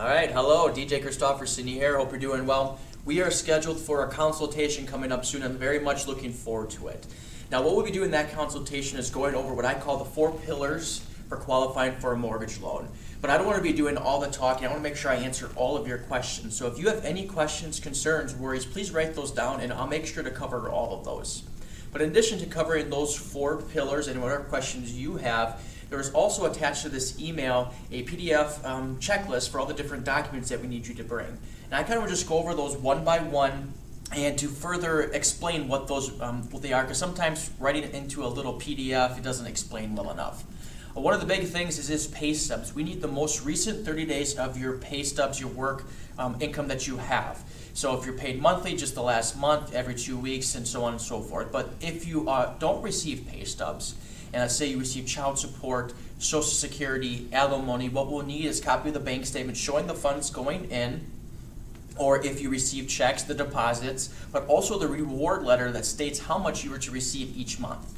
All right, hello, DJ Christopherson here. Hope you're doing well. We are scheduled for a consultation coming up soon. I'm very much looking forward to it. Now, what we'll be doing in that consultation is going over what I call the 4 pillars for qualifying for a mortgage loan. But I don't want to be doing all the talking. I want to make sure I answer all of your questions. So if you have any questions, concerns, worries, please write those down and I'll make sure to cover all of those. But in addition to covering those 4 pillars and whatever questions you have, there is also attached to this email a PDF checklist for all the different documents that we need you to bring. And I kind of just go over those one by one and to further explain what those what they are, because sometimes writing it into a little PDF, it doesn't explain well enough. One of the big things is pay stubs. We need the most recent 30 days of your pay stubs, your work income that you have. So if you're paid monthly, just the last month, every 2 weeks, and so on and so forth. But if you don't receive pay stubs, and let's say you receive child support, Social Security, alimony, what we'll need is a copy of the bank statement showing the funds going in, or if you receive checks, the deposits, but also the reward letter that states how much you were to receive each month.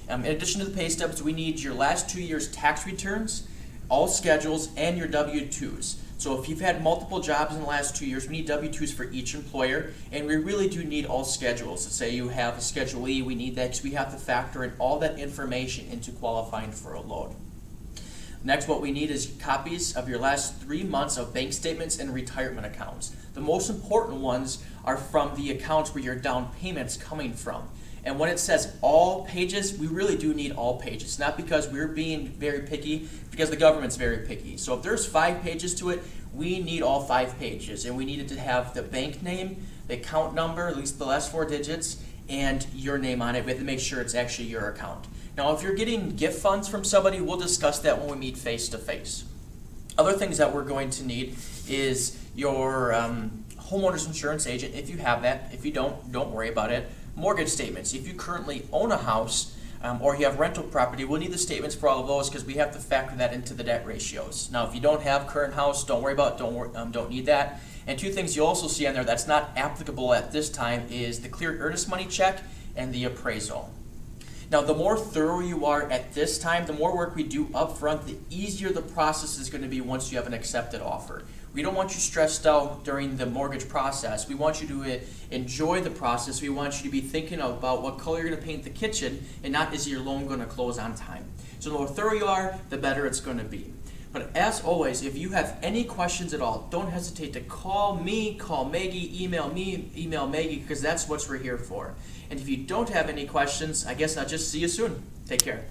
In addition to the pay stubs, we need your last 2 years' tax returns, all schedules, and your W-2s. So if you've had multiple jobs in the last 2 years, we need W-2s for each employer, and we really do need all schedules. Let's say you have a Schedule E, we need that because we have to factor in all that information into qualifying for a loan. Next, what we need is copies of your last 3 months of bank statements and retirement accounts. The most important ones are from the accounts where your down payment's coming from. And when it says all pages, we really do need all pages. Not because we're being very picky, because the government's very picky. So if there's 5 pages to it, we need all 5 pages. And we need it to have the bank name, the account number, at least the last 4 digits, and your name on it. We have to make sure it's actually your account. Now, if you're getting gift funds from somebody, we'll discuss that when we meet face to face. Other things that we're going to need is your homeowner's insurance agent, if you have that. If you don't worry about it. Mortgage statements. If you currently own a house or you have rental property, we'll need the statements for all of those because we have to factor that into the debt ratios. Now, if you don't have current house, don't worry about it. Don't need that. And 2 things you'll also see on there that's not applicable at this time is the cleared earnest money check and the appraisal. Now, the more thorough you are at this time, the more work we do up front, the easier the process is going to be once you have an accepted offer. We don't want you stressed out during the mortgage process. We want you to enjoy the process. We want you to be thinking about what color you're going to paint the kitchen and not is your loan going to close on time. So the more thorough you are, the better it's going to be. But as always, if you have any questions at all, don't hesitate to call me, call Maggie, email me, email Maggie, because that's what we're here for. And if you don't have any questions, I guess I'll just see you soon. Take care.